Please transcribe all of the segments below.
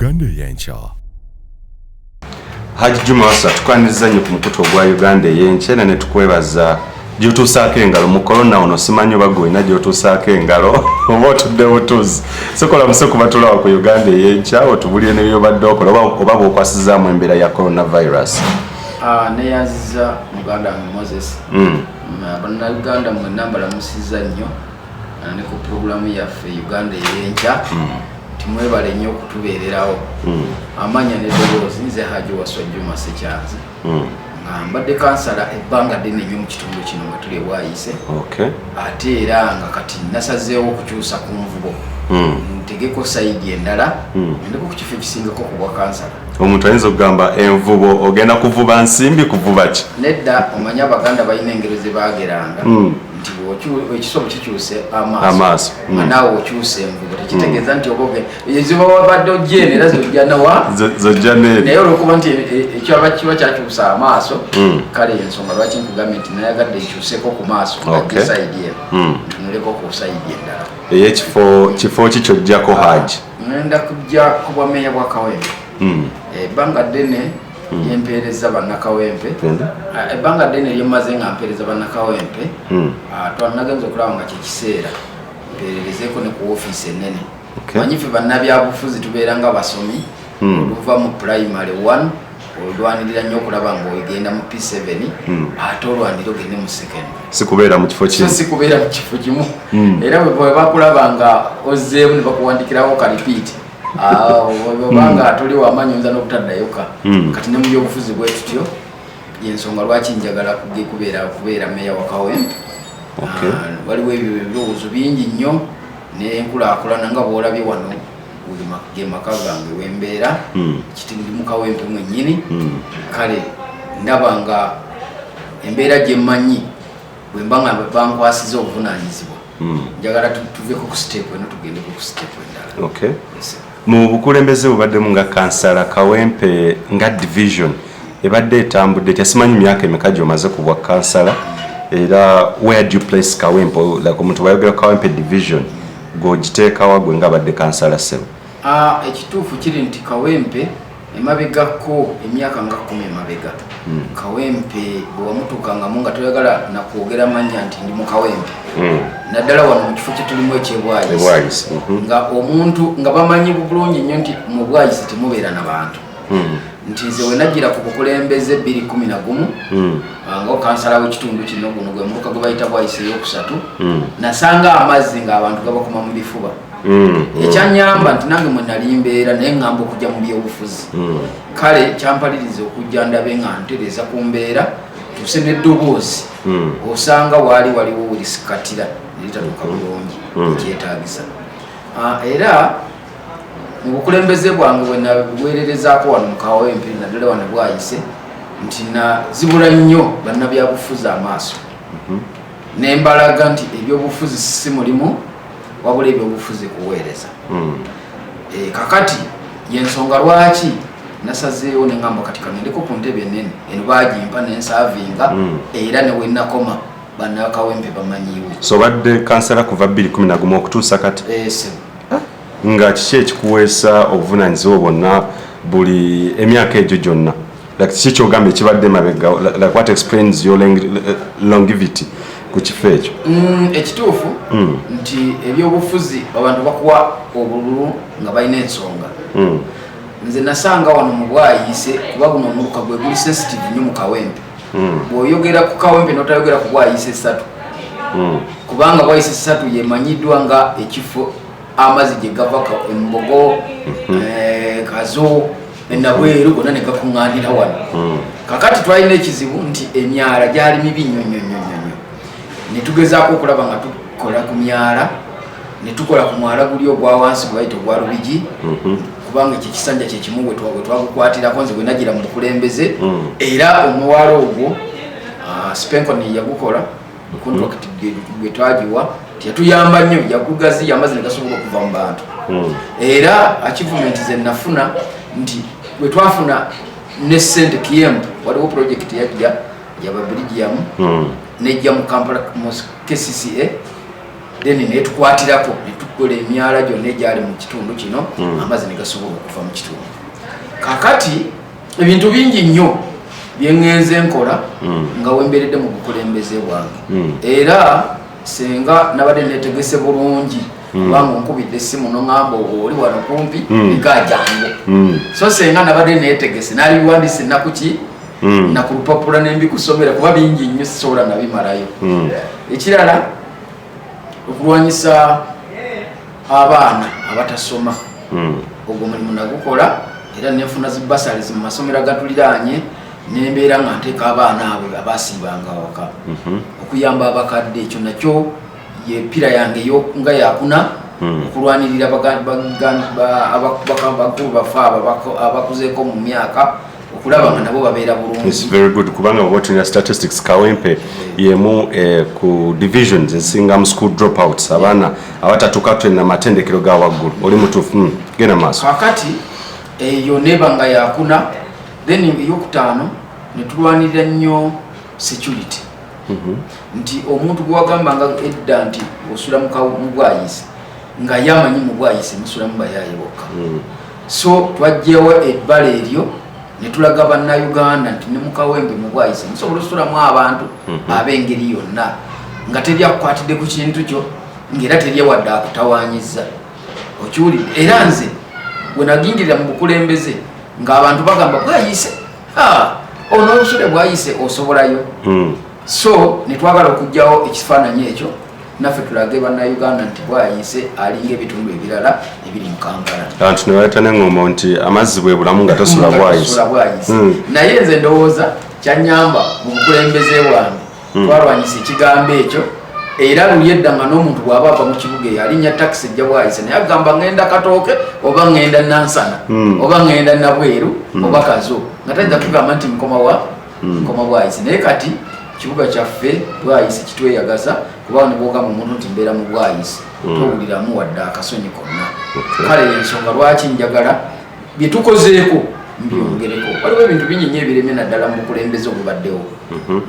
Uganda y'enkya. Haji Juma Wasa tukwaniriza nnyo ku mukutu ogwa Uganda y'enkya ne tukwebaza gy'otuusaako engalo mu korona ono simanyi oba gwena gy'otuusaako engalo oba otudde butuuzi sokola muse kuba tulawa ku Uganda y'enkya otubulire ne byobadde okola oba bw'okwasizaamu embeera ya coronavirus. Neyanziza Muganda Moses Bannayuganda mwenna mbalamusiza nnyo ne ku puroguramu yaffe Uganda y'enkya timwebale nnyo okutubeererawo amanya n'eddoboozi nze Haji Waswa Juma Sekyanzi mbadde kansala ebbanga ddene nnyo mu kitundu kino nga tuli bwayise ate era nga kati nasazeewo okukyusa ku nvubo ntegeko sayidi endala ndiko ku kifo ekisingako ku bwa kansala. Omuntu ayinza okugamba envubo ogenda kuvuba nsimbi kuvuba ki? Nedda omanya Abaganda balina engero ze baageranga nti ekisobo kikyuse amaaso naawe okyuse envubo tekitegeeza nti oboge eziba wabadde ojjeene era zojja nawa zojja neeri naye olwokuba nti ekyaba kiba kyakyusa amaaso kale ensonga lwaki nkugambye nti nayagadde ekyuseko ku maaso ngajja sayidi eno ntunuleko ku sayidi endala. Kifo ki ky'ojjako Haji? Ngenda kujja ku bwameeya bwa Kawempe ebbanga ddene yempeereza bannakawempe ebbanga ddene lyemmaze nga mpeereza bannakawempe twanagenza okulaba nga kyekiseera mpeererezeeko ne ku woofiisi ennene manyife bannabyabufuzi tubeera nga basomi oluva mu primary 1 olwanirira nnyo okulaba ng'ogenda mu P7 ate olwanira ogende mu second sikubeera mu kifo kimu sikubeera mu kifo kimu era bwe bakulaba nga ozzeemu ne bakuwandikirawo ka repeat obanga tuli wamanyonza n'obutaddayoka kati ne mu byobufuzi bwe tutyo yensonga lwaki njagala kubeera meeya wa Kawempe. Waliwo ebyo ebirowoozo bingi nnyo n'enkulaakulana nga bw'olabye wano ge maka gange wembeera kiti ndi mu Kawempe mwennyini kale ndaba nga embeera gye mmanyi bwe mba nga bankwasiza obuvunaanyizibwa njagala tuveko ku siteepu eno tugendeko ku siteepu endala. Mu bukulembeze bubaddemu nga kansala Kawempe nga division ebadde etambudde tyasimanyi myaka emeka gy'omaze ku bwa kansala era where do you place Kawempe like omuntu bayogera Kawempe division gw'ogiteekawa gwe nga badde kansala sebo? Ekituufu kiri nti Kawempe emabegako emyaka nga 10 emabega Kawempe bwewamutuukangamu nga toyagala nakwogera manya nti ndi mu Kawempe naddala wano mu kifo kyetulimu ekyebwayisi nga omuntu nga bamanyi bulungi nnyo nti mu bwayisi temubeera n'abantu nti nze we najjira ku bukulembeze 2011 nga okansala w'ekitundu kino guno gwe muluka gwe bayita bwayisi eyokusatu nasanga amazzi ng'abantu gabakoma mu bifuba ekyanyamba nti nange mwe nali mbeera naye ŋŋamba okujja mu byobufuzi kale kyampaliriza okujja ndabe nga ntereeza ku mbeera tuse n'eddoboozi osanga waali waliwo werisikatira eritatuuka bulungi ekyetaagisa era mu bukulembeze bwange bwe naweererezaako wano mu Kawempe naddala wano bwayise nti nazibula nnyo bannabyabufuzi amaaso nembalaga nti ebyobufuzi si mulimu wabula ebyobufuzi kuweereza kakati yensonga lwaki nasazeewo neŋŋamba kati kagendeko ku ntebe ennene eno baagimpa nensaavinga era ne wennakoma bannakawempe bamanyiiwe. So badde kansala kuva 2011 okutuusa kati? Nga kiki ekikuweesa obuvunaanyizibwa bwonna buli emyaka egyo gyonna kiki kyogamba ekibadde mabega like what explains your longevity ku kifo ekyo? Ekituufu nti ebyobufuzi abantu bakuwa obululu nga balina ensonga nze nasanga wano mu bwayise kuba guno omuluka gwe guli sensitive nnyo mu Kawempe bw'oyogera ku Kawempe n'otayogera ku bwayise 3 kubanga bwayise 3 yemanyiddwa nga ekifo amazzi gye gava embogo kazo enabweru gonna ne gakuŋŋaanira wano kakati twalina ekizibu nti emyala gyali mibi nnyo ne tugezaako okulaba nga tukola ku myala ne tukola ku mwala guli ogwa wansi gwe bayita ogwa Lubigi kubanga ekyo ekisanja kyekimu bwe twagukwatirako nze bwe nagira mu bukulembeze era omuwala ogwo Spenkoni yagukola contract gwe twagiwa yatuyamba nnyo yagugazi amazzi ne gasobola okuva mu bantu era achievement ze nafuna nti bwe twafuna ne ssente KM waliwo project yajja yaba Belgium nejja mu Kampala mu KCCA then netukwatirako netukola emyala gyonna egyali mu kitundu kino amazzi ne gasobola okuva mu kitundu. Kakati ebintu bingi nnyo byengenze nkola nga wemberedde mu bukulembeze bwange era senga nabadde netegese bulungi kubanga nkubidde essimu noŋŋamba oli wano kumpi nikajange so senga nabadde netegese nalibiwandise ennaku ki na ku lupapula nembikusomera kuba bingi nnyo sisobola nabimalayo. Ekirala okulwanyisa abaana abatasoma ogwo mulimu nagukola era nenfuna zibasalizi mu masomero agatuliraanye nembeera nga nteeka abaana abo abasiibanga awaka okuyamba abakadde. Ekyo nakyo yepira yange nga yakuna okulwanirira bakulu bafe abakuzeeko mu myaka okulaba nga nabo babeera bulungi. It's very good kubanga watching statistics Kawempe yemu ku divisions esinga mu school dropouts abaana abatatuuka twena matendekero ga waggulu oli mutuufu genda maaso. Kakati eyo neba nga yakuna then eyokutaano netulwanirira nnyo security nti omuntu gwagambanga edda nti osula mu bwayise nga yamanyi mu bwayise musula mu bayaye bokka so twajjewo ebbala eryo netulaga bannayuganda nti ne mu Kawempe mu bwayise musobola osulamu abantu ab'engeri yonna nga teryakukwatidde ku kintu kyo ng'era teryawadde akutawaanyiza okiwulidde. Era nze bwe nagingirira mu bukulembeze ng'abantu bagamba bwayise ono olusule bwayise osobolayo so netwagala okugjawo ekifaananyi ekyo naffe tulage bannayuganda nti bwayise alinga ebitundu ebirala ebiri mu Kampala. Abantu ne baleeta n'eŋŋombo nti amazzi bwe bulamu nga tosula bwayise. Naye nze ndowooza kyanyamba mu bukulembeze bwange twalwanyisa ekigambo ekyo era luli edda nga n'omuntu bw'aba ava mu kibuga eyo alinnya takisi ejja bwayise naye agamba ŋŋenda Katooke oba ŋŋenda Nansana oba ŋŋenda Nabweru oba Kazo nga tajja kugamba nti nkoma bwayise. Naye kati kibuga kyaffe bwayise kitweyagaza kuba ne bwogamba omuntu nti mbeera mu bwayise towuliramu wadde akasonyi konna. Kale ensonga lwaki njagala bye tukozeeko mbyongereko. Waliwo ebintu bingi nnyo ebireme naddala mu bukulembeze obubaddewo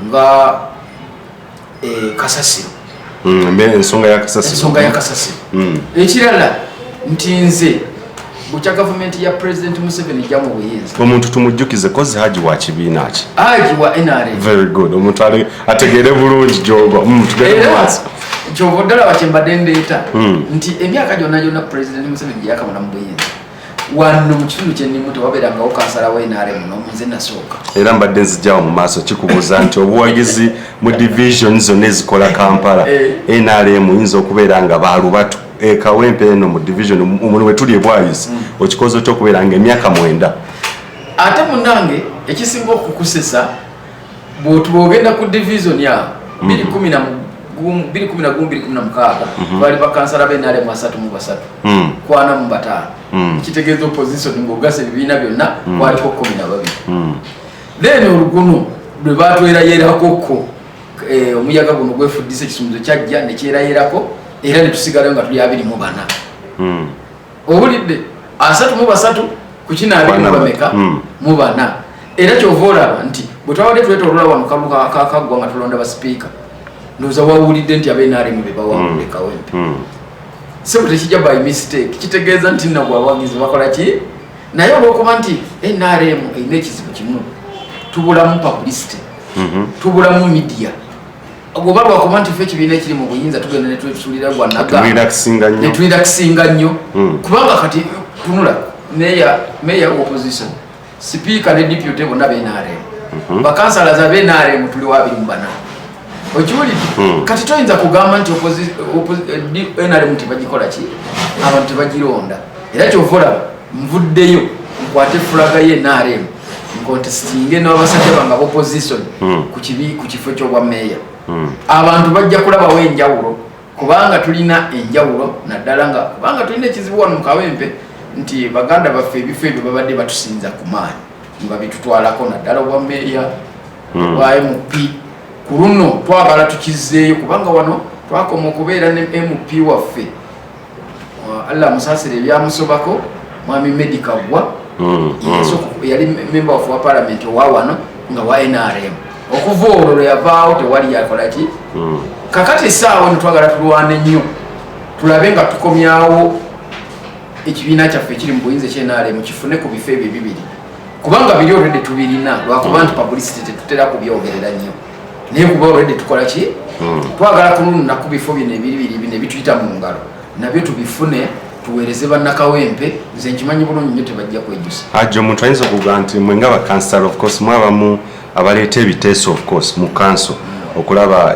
nga kasasiro ensonga ya kasasiro. Ekirala nti nze bukya gavumenti ya President Museveni ejja mu buyinza omuntu tumujjukize kozi Haji wa kibiina ki? Haji wa NRM. Very good. Omuntu ategeere bulungi gy'oba tugende mu maaso. Kyova ddala wakyembadde ndeeta nti emyaka gyonna President Museveni gye yakamala mu buyinza wano mu kitundu kyennimu tewabeerangawo kansala wa NRM n'omunze nasooka era mbadde nzijjawo mu maaso kikubuuza nti obuwagizi mu division zonna ezikola Kampala NRM oyinza okubeera nga baalubatu Kawempe eno mu division omuntu we tuli ebwayise okikozo ky'okubeera nga emyaka 9. Ate munnange ekisinga okukusesa bw'ogenda ku division ya 2016 bali bakansala b'NRM 33 kwana mu batano ekitegeeza opposition ng'ogasa ebibiina byonna kwaliko 12 then oluguno lwe batwerayerako omuyaga guno gwefuddisa ekisumbuzo kyajja ne kyerayerako era ne tusigalayo nga tuli 24 owulidde 33 ku kinaabiri bameka mu bana era kyova olaba nti bwe twabadde twetolola wano kaluka kakagwa nga tulonda basipiika ndowooza wawulidde nti ab'NRM be bawangudde Kawempe so tekijja by mistake kitegeeza nti nabwe abawagizi bakola ki naye olwokuba nti NRM erina ekizibu kimu tubulamu publicity tubulamu media oba lwakuba nti ffe ekibiina ekiri mu buyinza tugenda netwetusulira netwirakisinga nnyo kubanga kati tunula meya opposition sipiika ne deputy bonna b'NRM bakansala za b'NRM tuli wa 24 okiwulidde kati toyinza kugamba nti NRM tebagikola ki abantu tebagironda era kyova olaba nvuddeyo nkwate fulaga ye NRM nkontestinge n'abasajja bange opposition ku kifo ky'obwa meya abantu bajja kulabawo enjawulo kubanga tulina enjawulo naddala nga kubanga tulina ekizibu wano mu Kawempe nti baganda baffe ebifo ebyo babadde batusinza ku maanyi nga bitutwalako naddala obwa meya obwa MP ku luno twagala tukizzeeyo kubanga wano twakoma okubeera ne MP waffe Allah musaasire ebyamusobako mwami Medica gwa yali member of parliament owa wano nga wa NRM okuva olwo yavaawo tewali yakola ki kakati essaawa netwagala tulwane nnyo tulabe nga tukomyawo ekibiina kyaffe ekiri mu buyinza ekyenaalemu kifune ku bifo ebyo bibiri kubanga biri already tubirina lwakuba nti publicity tetutera kubyogerera nnyo naye kuba already tukola ki twagala kunununa ku bifo bino ebiribiri bino ebituyita mu ngalo nabyo tubifune tuweereze bannakawempe nze nkimanyi bulungi nnyo tebajja kwejusa ajo omuntu ayinza okuga nti mwe nga bakansala of course mwabamu abaleeta ebiteeso of course mu kanso okulaba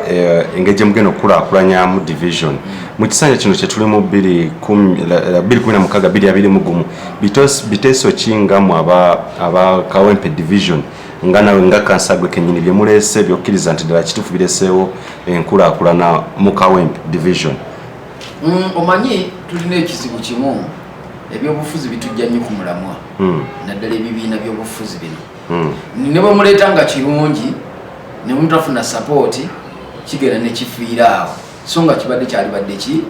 engeri gye mugenda okukulaakulanyamu division mu kisanja kino kye tulimu 2016 biteeso ki nga mu abakawempe division nga nawe nga kansa gwe kennyini bye muleese byokkiriza nti ddala kituufu bireeseewo enkulaakulana mu kawempe division? Omanyi tulina ekizibu kimu ebyobufuzi bitujja nnyo ku mulamwa naddala ebibiina by'obufuzi bino ne bwe muleeta nga kirungi ne mutafuna sapooti kigenda ne kifiira awo so nga kibadde kyalibadde ki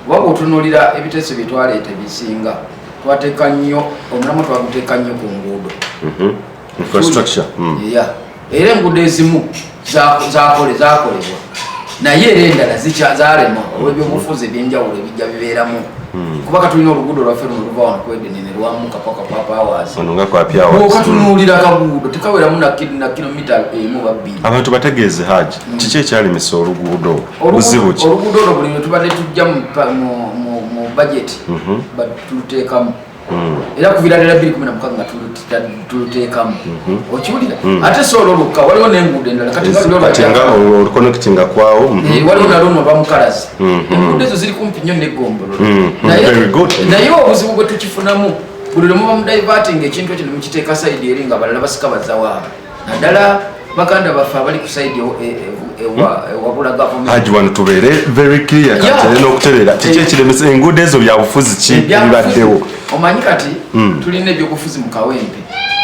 waba otunuulira ebiteeso bye twaleeta bisinga twateeka nnyo omulamwa twaguteeka nnyo ku nguudo infrastructure era enguudo ezimu zakolebwa naye era endala zaalema olw'ebyobufuzi ebyenjawulo ebijja bibeeramu kubanga tulina oluguudo lwaffe luno luva wano kwedenene lwamuka paka papawaasikatunuulira kaguudo tekaweramu na kilomita 1 oba 2. Abantu bategeeze Haji kiki ekyalemesa oluguudo buzibu ki? Oluguudo olwo buli lwe tubadde tujja mu bajeti tuluteekamu era kuviira ddala 2016 nga tuluteekamu okiwulira ate si olwo lukka waliwo n'enguudo endala oluconnectinga kwawo waliwo nalwo noba mukalazi enguudo ezo ziri kumpi nnyo n'eggombolola naye obuzibu bwe tukifunamu buli lwe muba mudiverting ekintu ekyo ne mukiteeka sayidi eri nga balala basika bazza waabo naddala baganda baffe abali ku sayidi ewabula gavumenti. Haji wano tubeere very clear kati n'okutereera kiki ekiremesa enguudo ezo byabufuzi ki ebibaddewo? Omanyi kati tulina ebyobufuzi mu kawempe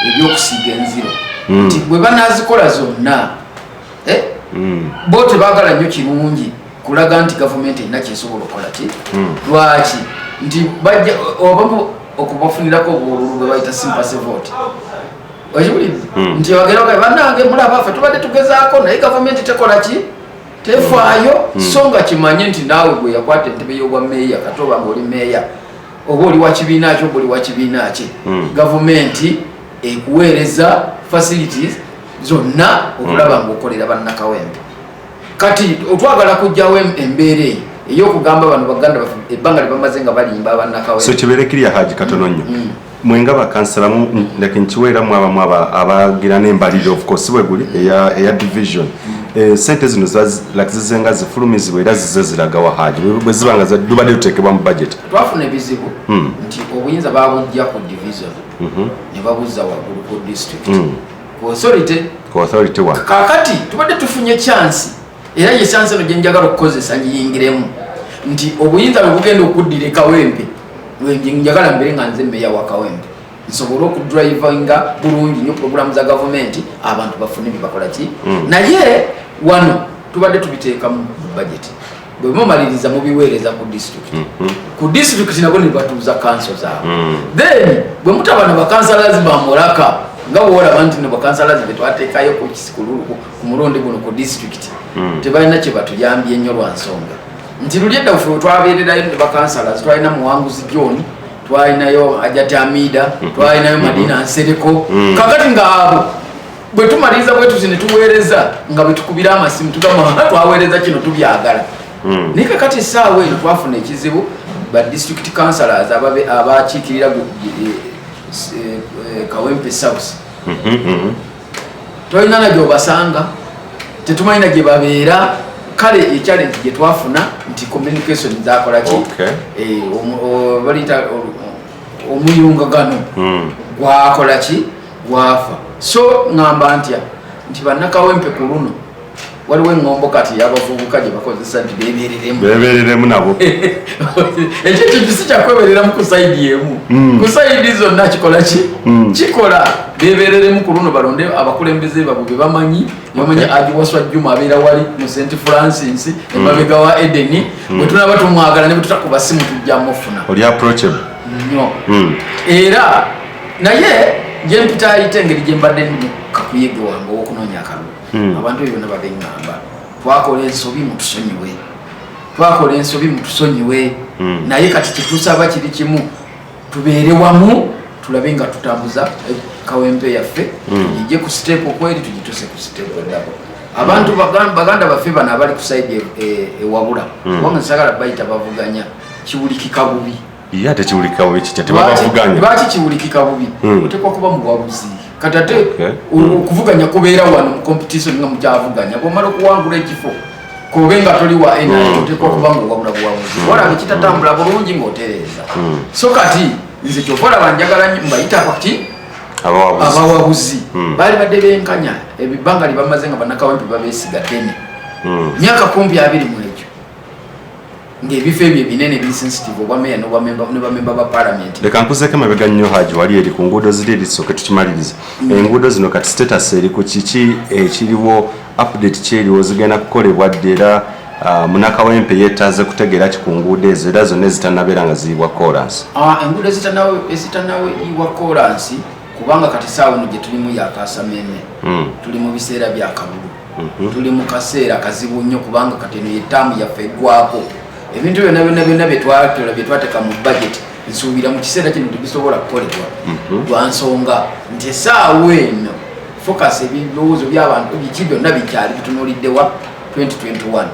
ebyokusiiga enziro nti bwe banazikola zonna bo tebaagala nnyo kirungi kulaga nti gavumenti erina kyesobola okukola ki lwaki nti bajja obamu okubafunirako obululu bwe bayita sympathy vote okiwuliriza nti bagera bannange mulabaffe tubadde tugezaako naye gavumenti tekola ki tefaayo so nga kimanye nti naawe gwe yakwata entebe y'obwa meeya kati oba ng'oli meeya oba oli wa kibiina ki oba oli wa kibiina ki gavumenti ekuweereza facilities zonna okulaba ng'okolera bannakawempe kati otwagala kujjawo embeera eyo ey'okugamba bano baganda baffe ebbanga lye bamaze nga balimba bannakawempe. So kibeere kiriya Haji katono nnyo mwenga bakansalamu ndeke nkiweeramu abamu abagira n'embaliriro of course bwe guli eya division sente zino zizenga zifulumizibwa era zize ziragawa Haji bwe ziba nga dubadde tuteekebwa mu budget. Twafuna ebizibu nti obuyinza babujja ku division ne babuzza waggulu ku district ku authority wa kakati tubadde tufunye chance era ye chance eno gye njagala okukozesa ngiyingiremu nti obuyinza bwe bugenda okuddira ekawempe njagala mbere nga nze mmeeya wa kawempe nsobole okudrivinga bulungi nnyo puroguramu za gavumenti abantu bafune bye bakola ki naye wano tubadde tubiteeka mu budget bwe mumaliriza mubiweereza ku district nabo ne batuuza kanso zaabwe then bwe mutabana bakansalazi bamulaka nga bwolaba nti ne bakansalazi be twateekayo ku mulundi guno ku district tebalina kye batuyambye ennyo lwa nsonga nti luli edda ffe twabeererayo ne bakansalazi twalina Muwanguzi John twalinayo Ajati Amida twalinayo Madina Nsereko kakati ngaabo bwe tumaliriza bwe tuzi ne tuweereza nga bwe tukubira amasimu tugamba twaweereza kino tubyagala naye kakati essaawa eno twafuna ekizibu ba district councillors abakiikirira Kawempe South twalina na gyobasanga tetumalina gye babeera kale echallenge gye twafuna nti communication zakola ki balita omuyungagano gwakola ki gwafa so ngamba ntya nti bannakawempe ku luno waliwo engombo kati yabavubuka gye bakozesa nti bebereremu nabo ekyo kintu si kyakwebereramu ku saidi emu ku saidi zonna kikola ki kikola bebereremu ku luno balonde abakulembeze babwe bebamanyi agiwaswa Juma abeera wali mu St Francis emabega wa Edeni bwe tunaba tumwagala ne bwe tutakuba simu tujja mufuna oli approachable nnyo era naye gye mpita ayite engeri gye mbadde ndi kakuyege wange ow'okunoonya akalulu abantu ebyo byonna babengamba twakola ensobi mutusonyiwe twakola ensobi mutusonyiwe naye kati kitusaba kiri kimu tubeere wamu tulabe nga tutambuza Kawempe yaffe tujije ku step okweri tujituse ku step endako abantu baganda baffe bana abali ku side ewabula kubanga nsagala bayita bavuganya kiwulikika bubi ate kiwulikika bubi kitete bavuganya baki kiwulikika bubi otekwa kuba muwabuzi katate okuvuganya kubeera wano mu competition nga mujavuganya bomala okuwangula ekifo kubenga toli wa ena otekwa kuba muwabula buwabuzi wala bikitatambula bulungi ng'otereeza so kati nze kyokola banjagala mbayita kwati abawabuzi bali badde benkanya ebibanga libamaze nga bannakawempe babeesiga tene myaka 20 mu ekyo ng'ebifo ebyo ebinene biri sensitive obwameya ne bamemba ba parliament. Leka nkuzeko emabega nnyo Haji wali eri ku nguudo ziri erisooke tukimaliriza enguudo zino kati status eri ku kiki ekiriwo update kyeriwo zigenda kukolebwa dde era Munnakawempe yeetaaze kutegeera ki ku nguudo ezo era zonna ezitanabeera nga ziyiwa kolansi. Enguudo ezitanayiwa kolansi kubanga kati saawa eno gye tulimu yakasameme tuli mu biseera bya kabulu tuli mu kaseera kazibu nnyo kubanga kati eno yettaamu yaffe eggwako ebintu byonna byetwateeka mu budget nsuubira mu kiseera kino tebisobola kukolebwa lwa nsonga nti essaawa eno focus ebirowoozo by'abantu biki byonna bikyali bitunuuliddewa 2021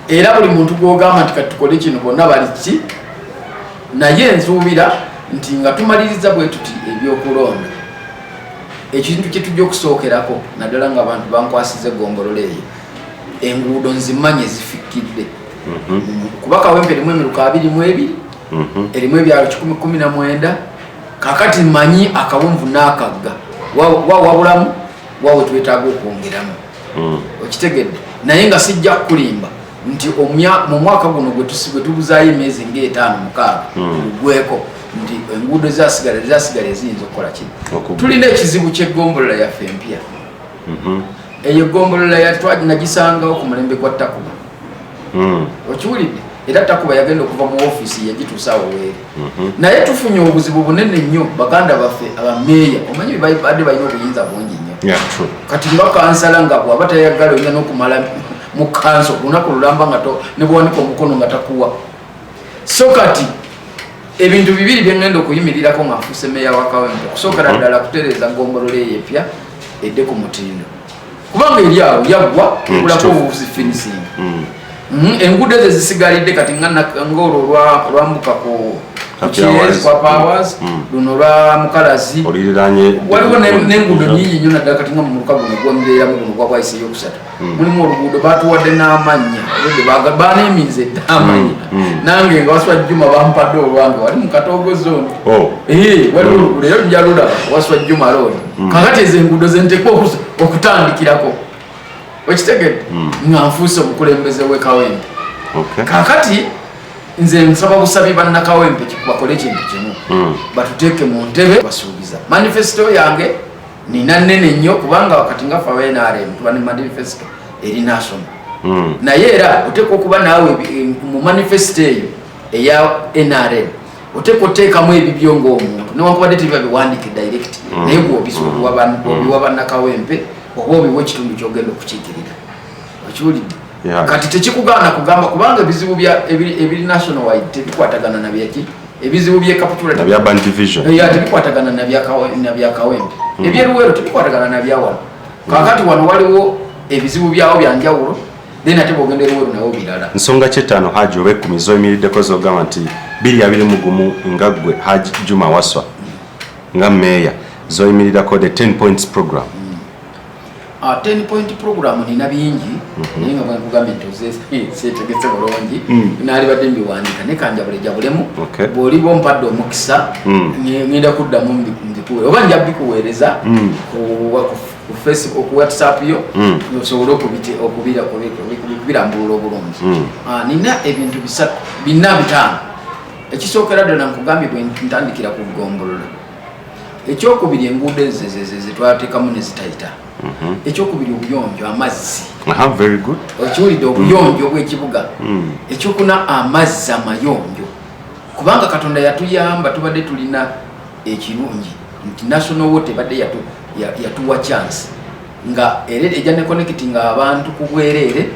era buli muntu gw'ogamba nti kati tukole kino bonna bali ki naye nsuubira nti nga tumaliriza bwe tuti ebyokulonda ekintu kye tujja okusookerako naddala nga abantu bankwasize eggombolola eyo enguudo nzimanye zifikidde kuba Kawempe erimu emiruka 22 erimu ebyalo 119 kakati manyi akawunvu n'akagga wabulamu wawe twetaaga okwongeramu okitegedde naye nga sijja kulimba nti mu mwaka guno gwe tubuzaayo emyezi nga 5-6 lugweko nti enguudo zasigala eziyinza okukola kino tulina ekizibu ky'eggombolola yaffe empya eyo eggombololo nagisangawo ku mulembe gwa Takuba okiwulidde era Takuba yagenda okuva mu ofiisi yagituusaawo weeri naye tufunye obuzibu bunene nnyo baganda baffe abameeya omanyi badde balina obuyinza bungi nnyo kati nga kansala nga bw'aba tayagala olina n'okumala mu kanso lunaku lulamba nga ne bwanika omukono nga takuwa so kati ebintu bibiri byengenda okuyimirirako nga nfuuse meeya wa Kawempe okusookera ddala kutereeza ggombolola eyo empya edde ku mutindo kubanga eri awo yaggwa ebulako obuvuzi finishing enguudo ezo zisigalidde kati ng'olwo lwambuka ku Cheers kwa Powers luno lwa Mukalazi waliwo n'enguudo nnyingi nnyo naddala kati nga mu muluka guno gw'omubeeramu guno gwa bwayise eyokusatu mulimu oluguudo batuwadde n'amannya baneeminze edda amannya nange nga Waswa Juma bampadde olwange wali mu Katogo zone waliwo oluguudo era njalulaba Waswa Juma road kakati ezo enguudo zentekwa okutandikirako okitegedde nga nfuuse omukulembeze w'e Kawempe kakati nze nsaba busabi bannakawempe bakole ekintu kimu batuteeke mu ntebe basuubiza manifesto yange nina nnene nnyo kubanga wakati nga ffe aba NRM tuba ne manifesto eri national naye era oteeka okuba naawe mu manifesto eyo eya NRM oteeka oteekamu ebibyo ng'omuntu newankubadde tebiba biwandiike direct naye obiwa bannakawempe oba obiwa ekitundu kyogenda okukiikirira okiwulidde kati tekikugaana kugamba kubanga ebizibu ebiri national wide tebikwatagana na byaki ebizibu bye Kaputula nabya band division tebikwatagana na bya Kawempe ebyeruwero tebikwatagana na bya wano kakati wano waliwo ebizibu byawo byanjawulo then ate bwogenda eruwero nawo birala nsonga ky'ettaano Haji oba ekkumi zoyimiriddeko zogamba nti 221 nga ggwe Haji Juma Waswa nga meeya zoyimirirako the 10 points program 10 point program nina bingi naye nga bwekugambye nti seetegese bulungi naali badde mbiwandiika ne kanjabule jabulemu bw'oliba ompadde omukisa ngenda kuddamu mbikuwe oba nja bikuweereza ku Facebook ku WhatsApp yo osobole okubirambulula obulungi nina ebintu bina bitaano ekisookera ddala nkugambye bwe ntandikira ku ggombolola ekyokubiri enguudo ezo zetwateekamu ne zitayita ekyokubiri obuyonjo amazzi very good okiwulidde obuyonjo bw'ekibuga ekyokuna amazzi amayonjo kubanga Katonda yatuyamba tubadde tulina ekirungi nti national water badde yatuwa chance nga ejja ne connecting abantu ku bwereere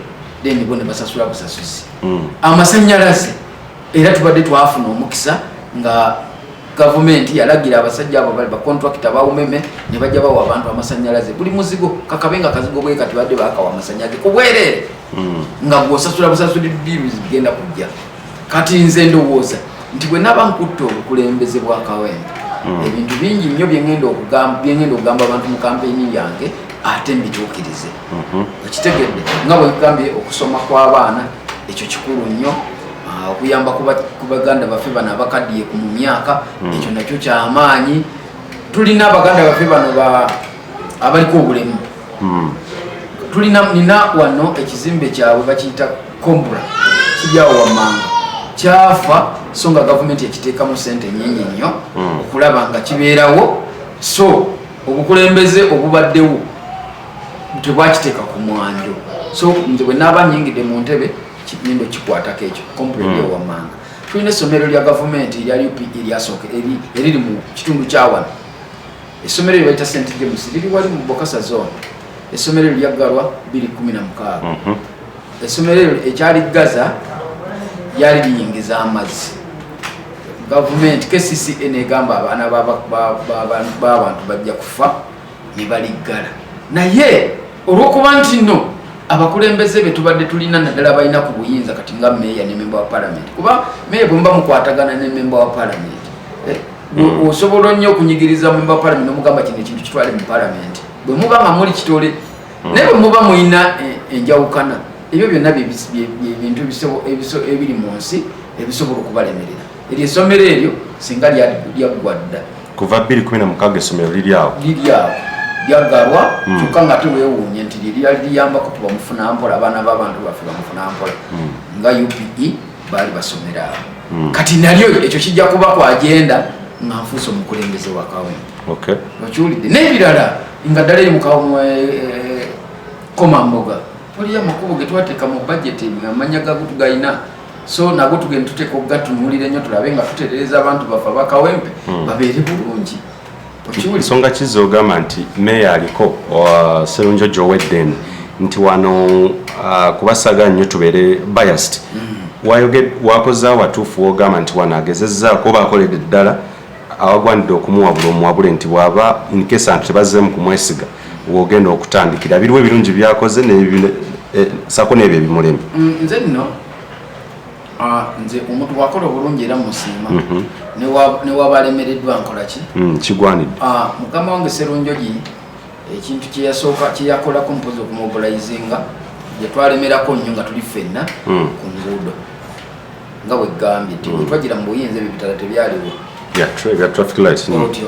then bone basasula busasuzi amasanyalaze era tubadde twafuna omukisa nga government yalagira abasajja abo bali ba contractor ba umeme ne bajja bawa abantu amasanyalaze buli muzigo kakabenga kazigo bwe kati badde bakawa amasanyalaze kubwerere nga gwosasula busasuli bibi zigenda kujja kati nze ndowooza nti bwe naba nkutto obukulembeze bwa Kawempe ebintu bingi nnyo byengenda okugamba abantu mu kampeni yange ate mbituukirize okitegedde nga bwe nkugambye okusoma kw'abaana ekyo kikulu nnyo okuyamba ku baganda baffe bano abakaddiye ku mu myaka ekyo nakyo kyamaanyi tulina abaganda baffe bano abaliko obulemu nina wano ekizimbe kyabwe bakiyita Kombura kijyawo wammanga kyafa so nga gavumenti ekiteekamu sente nyingi nnyo okulaba nga kibeerawo so obukulembeze obubaddewo tebwakiteeka ku mwanjo so nze bwe naaba nyingidde mu ntebe kipindo kikwatako ekyo kompulendyo wammanga tulina essomero lya gavumenti erya UPE eryasooka eriri mu kitundu kyawano essomero eryo bayita St James liri wali mu Bokasa zone essomero eryo lyaggalwa 2016 essomero eryo ekyali Gaza lyali liyingiza amazzi gavumenti KCCA negamba abaana b'abantu bajja kufa ne baliggala naye olw'okuba nti nno abakulembeze be tubadde tulina naddala balina ku buyinza kati nga meeya ne memba wa parliament kuba meeya bwe muba mukwatagana ne memba wa parliament osobola nnyo okunyigiriza memba wa parliament nomugamba kino ekintu kitwale mu parliament bwe muba nga muli kitole naye bwe muba muyina enjawukana ebyo byonna bintu ebiri mu nsi ebisobola okubalemerera eryo essomero eryo singa lyaggwadda kuva 2016 essomero liri awo lyaggalwa kyokka nga teweewuunye nti lyali liyambako tuba mufuna mpola abaana b'abantu baffe bamufuna mpola nga UPE baali basomera awo kati nalyo ekyo kijja kuba ku agenda nga nfuuse omukulembeze wa Kawempe okiwulidde n'ebirala nga ddala eri Komamboga waliyo amakubo ge twateeka mu budget amanya gago tugayina so nago tugenda tuteeka okugatunuulira nnyo tulabe nga tutereeza abantu baffe aba Kawempe babeere bulungi. Songa kizogamba nti meya aliko Sserunjo Joweddene nti wano kubasaga nnyo tubeere biased wakoza watuufu wogamba nti wano agezezzaako bakoledde ddala awagwanidde okumuwabula omuwabule nti bw'aba in case anti tebazzeemu kumwesiga wogenda okutandikira biriwo ebirungi byakoze sako n'ebyo ebimulema nze nno nze omuntu wakola obulungi era musiima newabalemereddwa nkola ki kigwanidde mukama wange Sserunjogi ekintu kyeyakolako mpozi okumobilizinga gyetwalemerako nnyo nga tuli ffenna ku nguudo nga bwegambye nti bwetwagira mu buyinza ebyo bitala tebyaliwo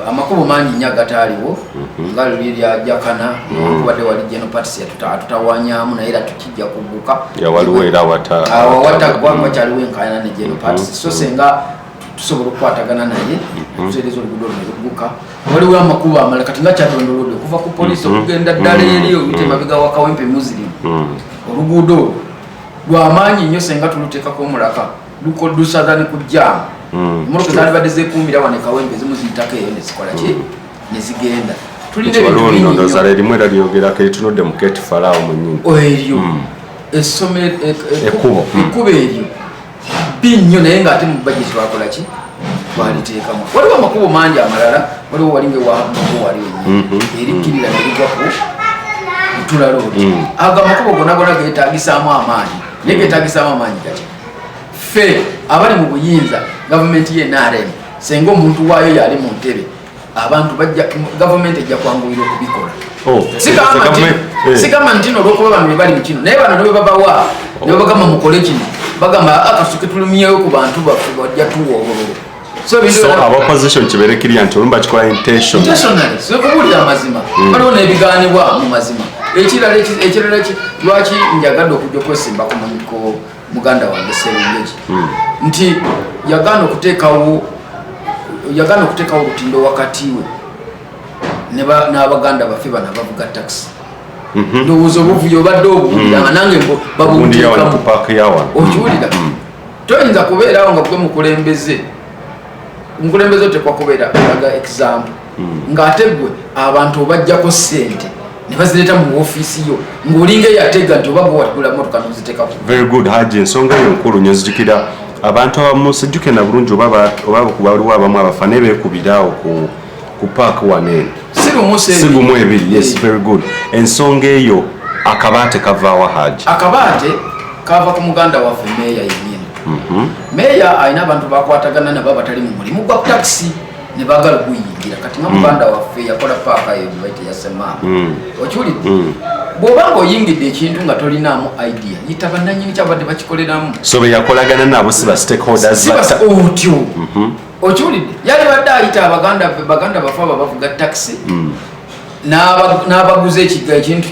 amakubo mangi nnyo agataaliwo nga luli lyajjakana kubadde wali General Party atutawanyamu naye era tukijja kuguka awataggwa wakyaliwo enkaayana ne General Party so senga tusobola okukwatagana naye tutereeza oluguudo luno luguka waliwo amakubo amala kati nga kyadondolodde okuva ku poliisi okugenda ddala eri oyite mabega wa Kawempe Muslim oluguudo lwamaanyi nnyo senga tuluteekako omulaka lusadani kujjaamu emotoka zaali badde zeekuumira wano Kawempe ezimu ziyitako eyo nezikola ki nezigenda tulina ebintu erimu era lyogerako eritunudde mu Kate Farao mu nnyingo eryo essomero ekkubo eryo binnyo naye ng'ate mu bajeti twakola ki twaliteekamu waliwo amakubo mangi amalala waliwo walinga ewamuko wali wennyini erikkirira nerigwa ku tulaloodi ago amakubo gonna geetaagisaamu amaanyi naye geetaagisaamu amaanyi gati ffe abali mu buyinza gavumenti ye NRM senga omuntu waayo yali mu ntebe abantu gavumenti ejja kwanguyira okubikola sigamba nti olwokuba bano bebali mu kino naye bano ne bebabawa ne babagamba mukole kino bagamba akasuke tulumyeyo ku bantu baffe bajja tuwobololo so opposition kibeere kirya nti olumba kikola intentionally sikubuulira amazima waliwo n'ebigaanibwa mu mazima ekirala lwaki njagadde okujja okwesimbako muganda wange Sserunjogi nti yagaana okuteekawo olutindo wakati we n'abaganda baffe bano abavuga taxi ndowooza obuvuyo obadde obuwulira nga nange babunteekamu okiwulira toyinza kubeerawo nga gwe mukulembeze otekwa kubeera olaga example ng'ate gwe abantu obajjako ssente ne bazileta mu office yo ngolinga yatega nti obago watukula motoka noziteka ku. Very good Haji, ensonga yo nkulu nyezijukira abantu abamu sijjuke na bulungi oba kubaliwo abamu abafane beekubirawo ku park wanene sigumu ebiri. Yes, very good. Ensonga eyo akabaate kavaawa Haji? Akabaate kava ku muganda waffe meeya yennyini. Meeya alina abantu bakwatagana nabo batali mu mulimu gwa taxi ne baagala okuyingira kati nga muganda waffe yakola paaka eyo baite yasemaama okiwulidde bw'oba ng'oyingidde ekintu nga tolinaamu idea yita bannannyini kyabadde bakikoleramu so be yakolagana nabo si ba stakeholders otyo okiwulidde yali badde ayita baganda baffe abo bavuga taxi n'abaguza ekintu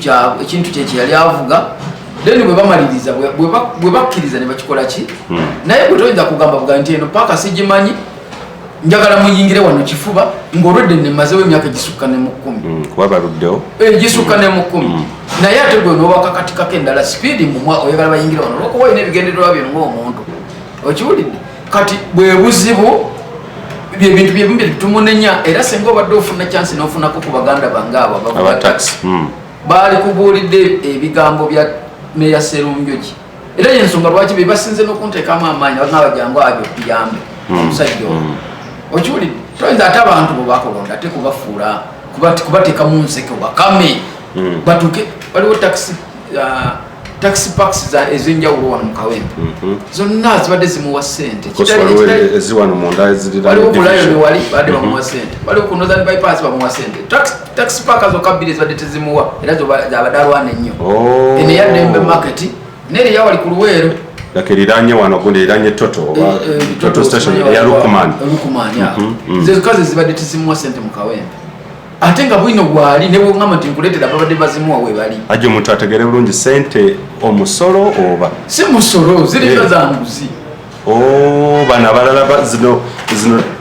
kye kyeyali avuga then bwe bamaliriza bwe bakkiriza ne bakikola ki naye bwe toyinza kugamba buga nti eno paaka sigimanyi njagala muyingire wano kifuba ng'olwedde nemazewo emyaka gisukka ne mu 10 kuba baluddewo gisukka ne mu 10 naye ate gwe n'obaka katikako endala sipiidi mumwa oyagala bayingire wano olwokuba olina ebigendererwa bino ng'omuntu okiwulidde kati bwe buzibu byebintu byebimu byetumunenya era singa obadde ofuna chansi n'ofunako ku baganda bange abo abavuga taxi baali kubuulidde ebigambo bya meya Sserunjogi era yensonga lwaki be basinze n'okunteekamu amaanyi ng'abajangu abyo biyambe omusajja ono okiwulidde toyinza ate abantu bwe bakolonda ate kubafuula kubateeka mu nseke wakame batuke waliwo taxi parks ez'enjawulo wano mu Kawempe zonna zibadde zimuwa ssente waliwo bulayoni wali badde bamuwa ssente waliwo ku Northern bypass bamuwa ssente taxi park zokka bbiri zibadde tezimuwa era zabadde alwana ennyo eno eyaddembe market n'eriya wali ku Luweero yakiriranye wano gundi iranye Toto station ya Lukumani zikaze zibadde tezimuwa ssente mu Kawempe ate nga bwino bwali ne bwongamba nti nkuleetera babadde bazimuwa we bali aje omuntu ategere bulungi ssente omusolo oba si musolo zirika za nguzi bano abalala zino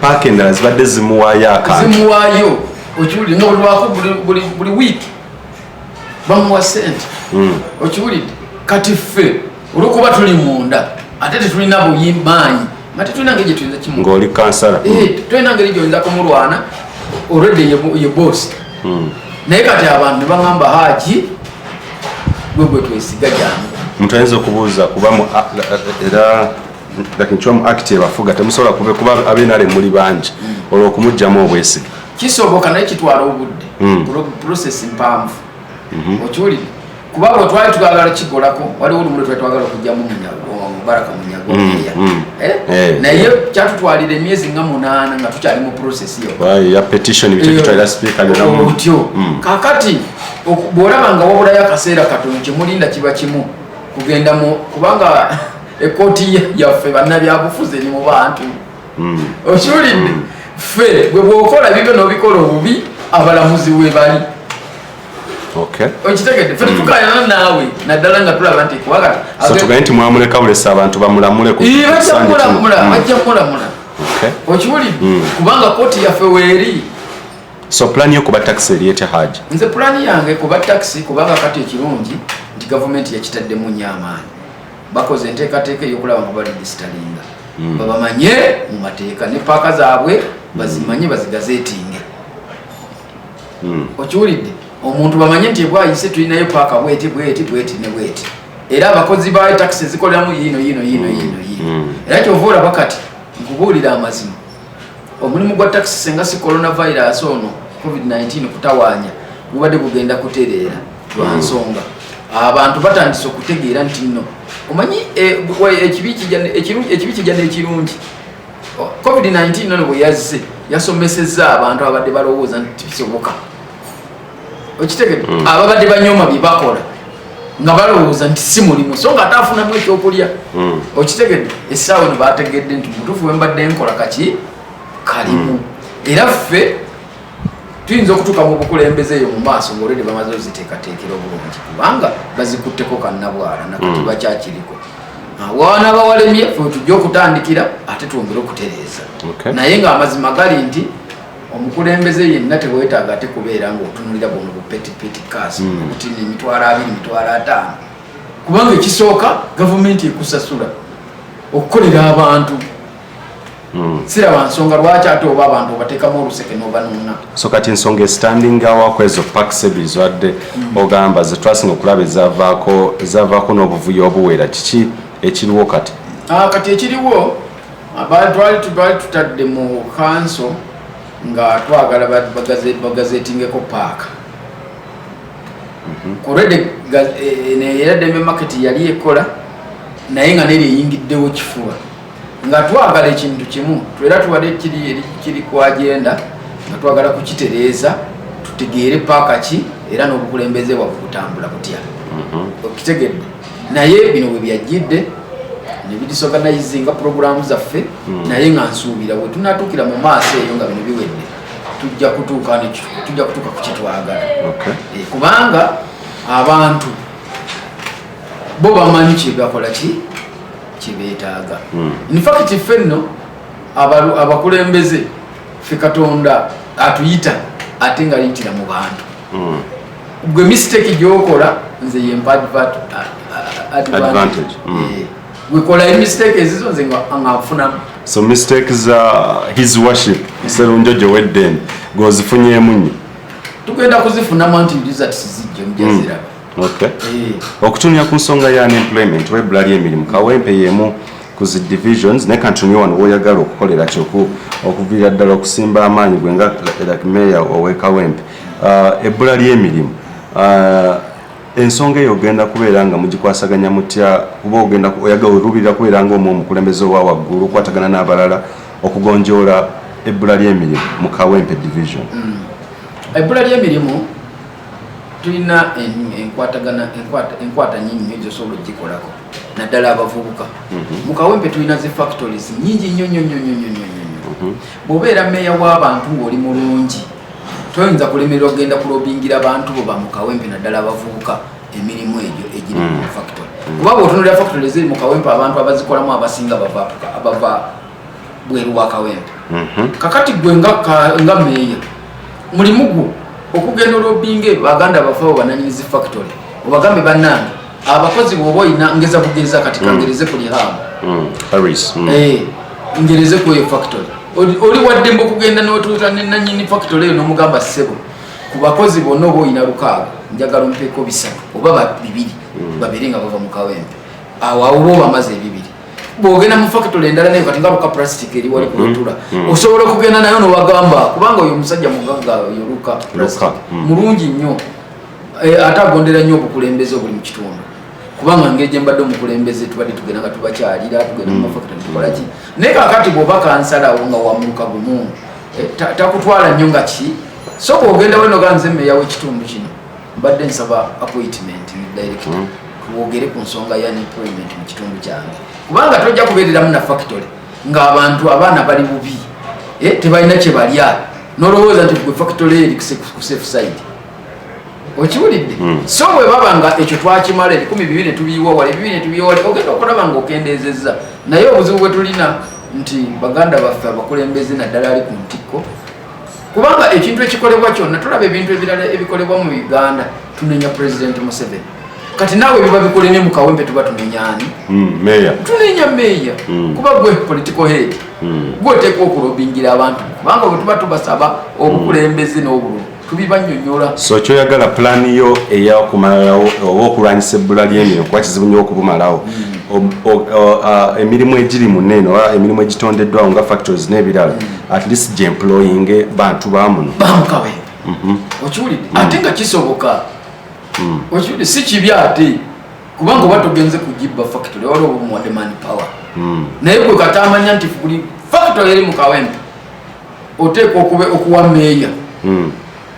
paaka endala zibadde zimuwaayo akantu zimuwaayo okiwulidde ng'olwako buli wiiki bamuwa ssente okiwulidde kati ffe olwokuba tuli munda ate tetulina buyimaanyi ate tulina ngeri gye tuyinza kimu ng'oli kansala tulina ngeri gyoyinza kumulwana already ye boss naye kati abantu ne baŋŋamba Haji gwe twesiga jangu omuntu ayinza okubuuza kuba era lakinkiwamu act ebafuga temusobola kuba abenale muli bangi olwo okumugjamu obwesige kisoboka naye kitwala obudde process mpanvu okiwulire kuba bwe twali twagala kigolako waliwo olumu lwe twali twagala okugjamu Mubaraka Munyago naye kyatutwalira emyezi nga 8 nga tukyali mu process ya petition bitwalira speaker otyo kakati bw'olaba nga wabulayo akaseera katono kyemulinda kiba kimu kugenda kubanga ekooti yaffe bannabyabufuzi eri mu bantu okiwulidde ffe bwe bw'okola bibyo n'obikola obubi abalamuzi we bali okitegedde ffe tutukayana naawe naddala nga tulaba nti kuwakati tugaye nti mwamuleka bulesa abantu bamulamule bajja mulamula okiwulidde kubanga kooti yaffe weeri so plan yo kuba taxi eriyete Haji nze plan yange kuba taxi kubanga kati ekirungi nti gavumenti yakitaddemu nnyo amaanyi bakoze enteekateeka ey'okulaba nga baregisitalinga babamanye mu mateeka ne paaka zaabwe bazimanye bazigazeetinge okiwulidde omuntu bamanye nti bwayise tulinayo paaka bweti ne bweti era abakozi ba taxi zikoleramu yino era kyova olaba kati nkubuulira amazima omulimu gwa taxi senga si coronavirus ono covid-19 kutawaanya gubadde gugenda kutereera lwa nsonga abantu batandise okutegeera nti nno omanyi ekibi kijja n'ekirungi covid-19 nono bwe yazze yasomesezza abantu abadde balowooza nti bisoboka okitegedde ababadde banyooma bye bakola nga balowooza nti si mulimu so nga ataafunamu ekyokulya okitegedde essaawa eno bategedde nti mutuufu we mbadde nkola kaki kalimu era ffe tuyinza okutuuka mu bukulembeze eyo mu maaso ng'olwedde bamaze oziteekateekera obulungi kubanga bazikutteko kannabwala nakati bakyakiriko wana bawalemye ffe tujja okutandikira ate twongere okutereeza naye ng'amazima gali nti omukulembeze yenna tewetaaga ate kubeera ng'otunulira bono bupetipeti kaasi okutini 20,000 kubanga ekisooka gavumenti ekusasula okukolera abantu siraba nsonga lwaki ate oba abantu obateekamu oluseke n'obanona. So kati ensonga standing awako ezo packs ebizwadde ogamba ze twasinga okulaba ezaavaako n'obuvuyo obuwera kiki ekiriwo kati? Kati ekiriwo twali tutadde mu kanso nga twagala bagazetingeko paaka. Already era Dembe Market yali ekola naye nga neri eyingiddewo kifuba nga twagala ekintu kimu era tuwadde kiri ku agenda nga twagala kukitereeza tutegeere paaka ki era n'obukulembeze bwaffe kutambula kutya. Okitegedde naye bino bwe byajjidde ne bidisorganizinga programu zaffe naye nga nsuubira bwe tunatuukira mu maaso eyo nga bino biwedde tujja kutuuka ku kitwagala. Kubanga abantu bo bamanyi kyebakola kyebeetaaga. In fact ffe nno abakulembeze ffe Katonda atuyita ate nga yitira mu bantu. Gwe mistake gyokola nze yempa advantage. Gwe kola mistake ezizo nze nga nfunamu. So mistakes his worship Sserunjo Joweddene gozifunyeemu nnyo. Tugenda kuzifunamu anti results zijja mujaziraba. Okutunya ku nsonga ya unemployment webula ly'emirimu Kawempe yemu ku zi divisions ne kantumye wano woyagala okukolera kyoku okuviira ddala okusimba amaanyi gwe nga like mayor owe Kawempe. Ebbula ly'emirimu ensonga eyo ogenda kubeera nga mugikwasaganya mutya kuba ogenda oyagala olubirira kubeera nga omukulembeze owa waggulu okwatagana n'abalala okugonjoola ebbula ly'emirimu mu Kawempe division? Ebbula ly'emirimu tulina enkwata nyingi nyo zosobola ogikolako naddala abavubuka. Mu Kawempe tulina zi factories nyingi nnyo. Bw'obeera meeya w'abantu ng'oli mulungi toyinza kulemerera ogenda kulobingira abantu bo ba mu Kawempe naddala abavubuka emirimu egyo egiri mu factory. Kuba bw'otunuulira factory eziri mu Kawempe abantu abazikolamu abasinga bava bweru wa Kawempe. Kakati gwe nga meeya mulimu gwo okugenda olobinge baganda bafabo bananyiriza factory obagambe bannange abakozi bw'oba oyina ngeza bugeza kati kangereze kuli hamu ngereze ku eyo factory oli waddembe okugenda n'otuuta ne nannyini factory eyo n'omugamba ssebo ku bakozi bonna oba oyina 6 njagala ompeeko 3 oba 2 babiri nga bava mu Kawempe awo oba bamaze 2. Bw'ogenda mu factory endala nayo kati nga luka plastic eri wali kulutula osobola okugenda nayo n'obagamba kubanga oyo omusajja mugagga oyo luka plastic mulungi nnyo ate agondera nnyo obukulembeze obuli mu kitundu kubanga ng'egye mbadde omukulembeze tubadde tugenda nga tubakyalira tugenda mu factory tukola ki naye kakati bw'oba kansalawo nga wamuluka gumu takutwala nnyo nga ki so bw'ogenda weno ganze mmeeya w'ekitundu kino mbadde nsaba appointment ne director tuwogere ku nsonga ya unemployment mu kitundu kyange kubanga tojja kubeereramu na factory ng'abantu abaana bali bubi tebalina kye balya n'olowooza nti gwe factory eri ku safe side okiwulidde. So bwe baba nga ekyo twakimala 12 ne tubiyiwa wale 2 ne tubiyiwa wale ogenda okulaba ng'okendeezezza naye obuzibu bwe tulina nti baganda baffe abakulembeze naddala ali ku ntikko kubanga ekintu ekikolebwa kyonna tulaba ebintu ebirala ebikolebwa mu Uganda tunenya President Museveni kati naawe biba bikolemye mu Kawempe tuba tumenyani meya tunenya meya kuba gwe political head gwe oteekwa okulobingira abantu kubanga bwe tuba tubasaba obukulembeze n'obululu tubibanyonyola. So kyoyagala plan yo eyakumalawo oba okulwanyisa ebbula ly'emirimu kuba kizibu nnyo okubumalawo emirimu egiri mu nneeno oba emirimu egitondeddwawo nga factories n'ebirala at least gyemploying bantu bamuno bamukawempe okiwulidde ate nga kisoboka okiwulidde si kibi ate kubanga oba togenze kugibba factory waliwo obamuwadde mani power naye gwe katamanya nti buli factory eri mu Kawempe oteekwa okuwa meeya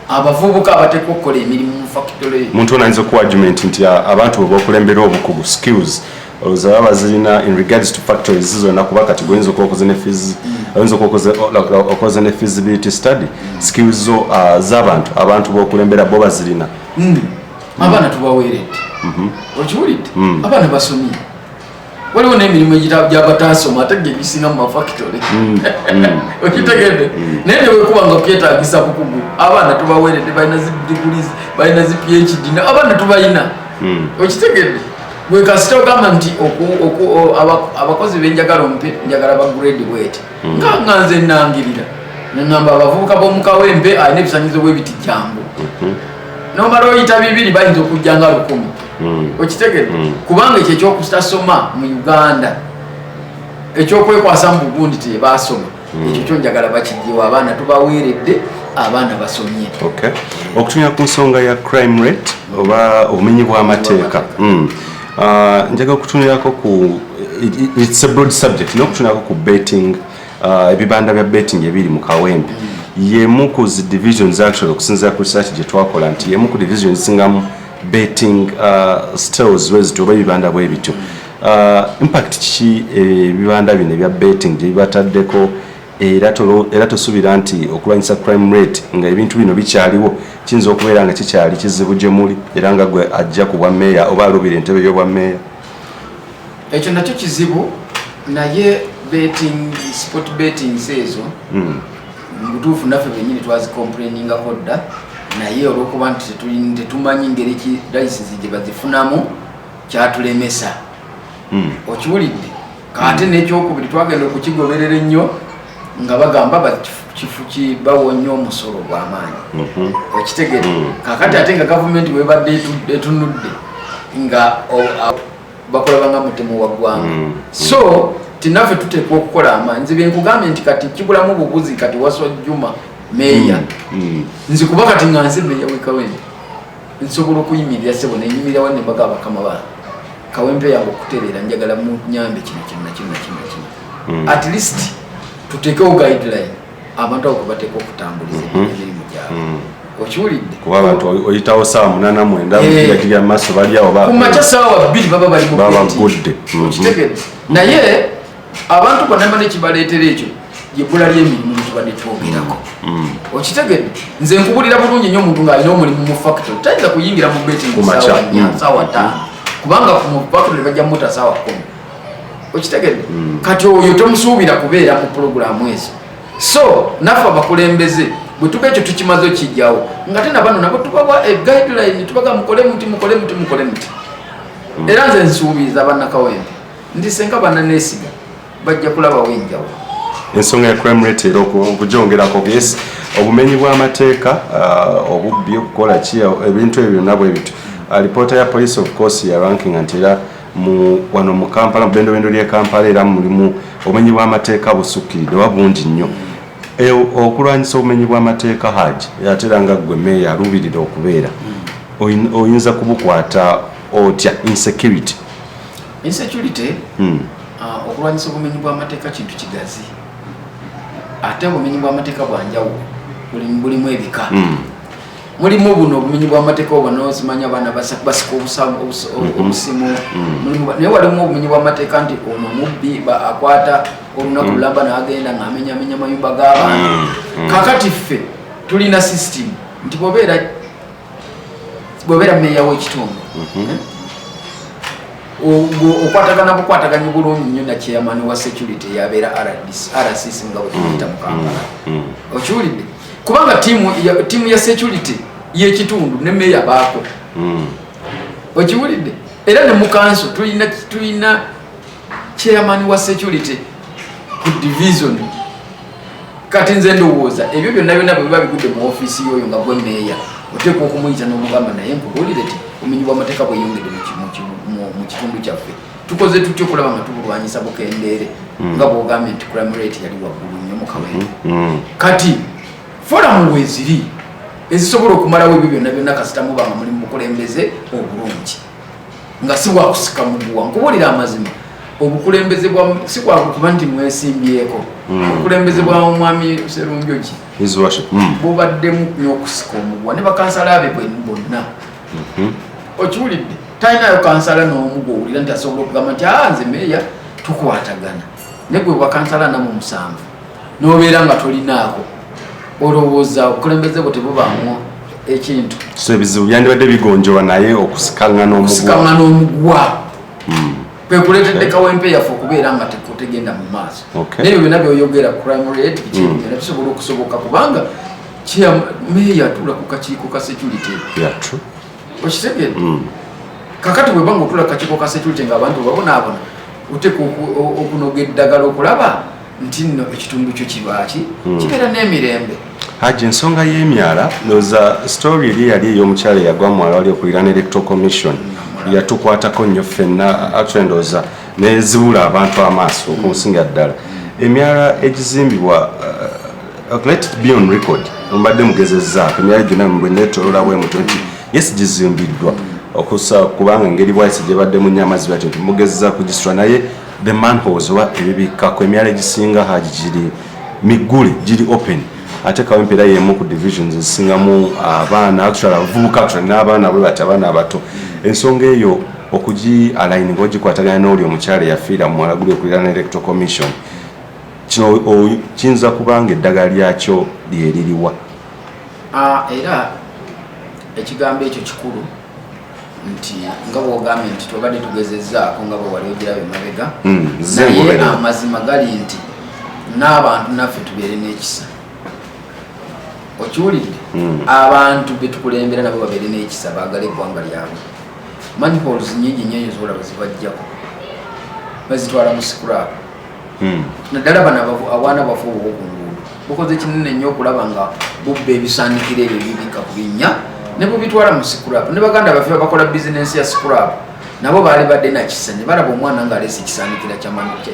abavubuka abateekwa okukola emirimu mu factory. Muntu onayinza okuwa argument nti abantu bwe bakulembera obukugu skills olowooza baba bazirina in regards to factories zonna kuba kati goyinza okukoza ne fees oyinza okukoza ne feasibility study skills z'abantu b'okulembera bo bazirina. Abaana tubaweeredde okiwulidde abaana basomye waliwo n'emirimu gy'abataasoma ate gyegisinga mu mafactory okitegedde naye newekuba nga kyetaagisa bukugu abaana tubaweeredde balina zi degrees balina zi PhD abaana tubalina okitegedde gwe kasita ogamba nti abakozi benjagala ompe njagala ba grade bwete nga nze nangirira nengamba abavubuka b'omu Kawempe alina ebisanyizo bwebiti jangu nomala oyita 2 bayinza okujjanga 100 okitegedde kubanga ekyo ekyokutasoma mu Uganda ekyokwekwasa mu Burundi tebasoma ekyo kyonjagala bakijjewa abaana tubaweeredde abaana basomye. Okutumya ku nsonga ya crime rate oba obumenyi bw'amateeka njaga okutunirako ku it's a broad subject n'okutunirako ku betting ebibanda bya betting ebiri mu Kawempe yemu ku zi divisions actually okusinziira ku research gye twakola nti yemu ku divisions zisingamu betting stalls wezito oba ebibanda bwe bityo impact ki ebibanda bino ebya betting gye bibataddeko era tosuubira nti okulwanyisa crime rate nga ebintu bino bikyaliwo kiyinza okubeera nga kikyali kizibu gye muli era nga gwe ajja ku bwa meeya oba alubira entebe y'obwa meeya? Ekyo nakyo kizibu naye betting sport betting ezo mubutuufu naffe bennyini twazikomplainingako dda naye olw'okuba nti tetumanyi ngeri ki license gye bazifunamu kyatulemesa okiwulidde kaate n'ekyokubiri twagenda okukigoberera ennyo nga bagamba kifu kibawo nnyo omusolo gw'amaanyi okitegere kakati ate nga gavumenti webadde etunudde nga bakolabanga mutemu wa ggwanga so tinaffe tuteekwa okukola amaanyi nze byenkugambye nti kati kibulamu bubuzi kati Waswa Juma meeya nze kuba kati nga nze meeya w'e Kawempe nsobola okuyimirira sebo nenyimirira wane mbaga abakama bana Kawempe yange okutereera njagala mu nyambe kino at least tuteekewo guideline abantu abo bateekwa okutambuliza emirimu gyabwe okiwulidde kuba abantu oyitawo saawa 8:09 mu maaso bali awo ku makya saawa 2 baba bali bagudde okitegedde naye abantu bonna nekibaleetera ekyo yebbula ly'emirimu tubadde twogerako okitegedde nze nkubulira bulungi nnyo omuntu ng'alina omulimu mu factory tayinza kuyingira mu betting saawa 5 kubanga ku factory bajja muta saawa 10 okitegedde kati oyo tomusuubira kubeera mu pulogulaamu ezo so naffe abakulembeze bwe tuba ekyo tukimaze okijjawo nga tena bano nabo tubawa guideline tubaga mukole muti era nze nsuubiza bannakawempe ndi senga bannaneesiga bajja kulabawo enjawulo. Ensonga ya crime rate era okugyongerako yes obumenyi bw'amateeka obubbi okukola ki ebintu ebyo nabwe ebito alipoota ya police of course ya ranking nti era wano mu Kampala mu bendobendo ly'e Kampala era mulimu obumenyi bw'amateeka busukkiridde oba bungi nnyo okulwanyisa obumenyi bw'amateeka Haji ate era nga gwe meeya alubirira okubeera oyinza kubukwata otya insecurity okulwanyisa obumenyi bw'amateeka kintu kigazi ate obumenyi bw'amateeka bwanjawulo bulimu ebika mulimu buno obumenyi bw'amateeka obanosimanya abaana basika obusimu naye walimu obumenyi bw'amateeka nti ono mubbi akwata olunaku lulamba n'agenda ng'amenyamenya mayumba g'abantu kakati ffe tulina system nti bw'obeera meeya w'ekitundu bukwataganya bulungi nnyo na chairman wa security yabeera RCC nga bwe tuyita mu Kampala okiwulidde kubanga tiimu ya security y'ekitundu ne meeya baako okiwulidde era ne mu kanso tulina chairman wa security ku division kati nze ndowooza ebyo byonna bwe biba bigudde mu ofiisi y'oyo nga gwe meeya oteekwa okumuyita n'omugamba naye nkubuulire ti obumenyi bw'amateeka bweyongedde mu kitundu kyaffe tukoze tutya okulaba nga tubulwanyisa bukendeere nga bw'ogambye nti crime rate yali waggulu nnyo mu Kawempe kati foramu weeziri ezisobola okumalawo ebyo byonna kasita muba nga mulimu bukulembeze obulungi nga si bwakusika muguwa nkubuulira amazima obukulembeze si bwakukuba nti mwesimbyeko obukulembeze bwa omwami Sserunjogi bubaddemu nnyo okusika omuguwa ne bakansala abe bonna okiwulidde talinayo kansala n'omu gw'owulira nti asobola okugamba nti nze meeya tukwatagana ne gwe bwakansala namu 7 n'obeera nga tolinaako olowooza obukulembeze bwe tebubaamu ekintu so ebizibu byandibadde bigonjowa naye okusikaŋŋana n'omuguwa kwe kuleetedde Kawempe yaffe okubeera nga tegenda mu maaso naye byonna byoyogera crime rate kikyera bisobola okusoboka kubanga meeya atuula ku kakiiko ka security okitegedde kakati bwe banga otula kakiiko ka security nga abantu babonaabona oteeka okunoga eddagala okulaba nti nno ekitundu kyo kibaaki kibeera n'emirembe. Haji ensonga y'emyala ndowooza story eri yali ey'omukyala eyagwa mwala wali okuliraana electoral commission yatukwatako nnyo ffenna actually ndowooza nezibula abantu amaaso okusinga ddala emyala egizimbibwa let it be on record mbadde mugezezzaako emyala gyonna bwe neetolola bwe mutwe nti yes gizimbiddwa okusa kubanga engeri bwayise gye badde mu nnyo amazzi bati nti mugezezzaako kugisitula naye the manholes oba ebibikkako emyala egisinga Haji giri miggule giri open ate Kawempe era y'emu ku divisions ezisingamu abaana actually abavubuka actually n'abaana bwe bati abaana abato. Ensonga eyo okugi aligning ogikwatagana n'oli omukyala yafiira mu mwala guli okuliraana electoral commission kino kiyinza kubanga eddagala lyakyo lyeririwa. Era ekigambo ekyo kikulu nti nga bw'ogambye nti tubadde tugezezzaako nga bwe wali ogiraba emabega naye amazima gali nti n'abantu naffe tubeere n'ekisa. Okiwulidde abantu betukulembera nabo babeere n'ekisa baagala eggwanga lyabwe. Manholes nyingi nnyo zolaba zibajjako bazitwala mu scrap naddala bano abaana bafu obw'okunguudo bukoze kinene nnyo okulaba nga bubba ebisaanikiro ebyo bibika ku binnya ne bubitwala mu scrap. Ne baganda baffe bakola bizinensi ya scrap nabo baali badde nakisa ne balaba omwana ng'aleese ekisaanikira kya manhole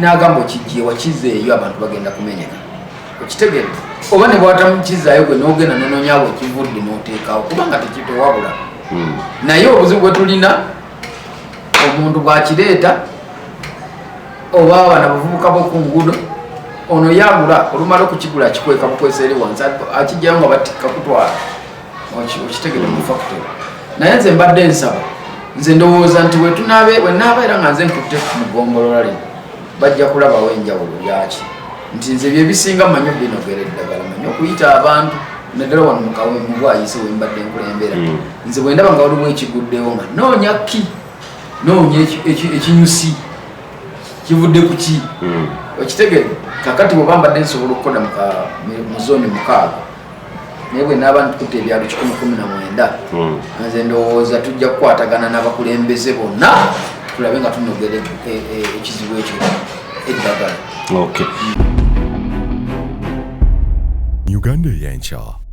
n'agamba okijjeewa kizeeyo abantu bagenda kumenyeka. Okitegeera oba ne bwatamukizzaayo gwe n'ogenda nonoonyaawo ekivudde n'oteekawo kubanga tekitewabula. Naye obuzibu bwe tulina omuntu bw'akireeta oba abana bavubuka b'oku nguudo ono yagula olumala okukigula akikweka bukwesa eri wansi akijjayo nga batikka kutwala okitegere mu factory. Naye nze mbadde nsaba nze ndowooza nti we naaba era nga nze nkutte ku mugombolola lino bajja kulabawo enjawulo yaki nti nze bye bisinga manyi binogera eddagala manyi okuyita abantu naddala wano mu Kawempe mu bwayise we mbadde nkulembera nze bwe ndaba nga waliwo ekiguddewo nga noonya noonya ekinyusi kivudde ku ki okitegedde. Kakati bwe mbadde nsobola okukola mu zooni 6 naye bwe naaba ntukutte ebyalo 119 nze ndowooza tujja kukwatagana n'abakulembeze bonna tulabe nga tunogera ekizibu ekyo eddagala. Okay. Uganda y'enkya.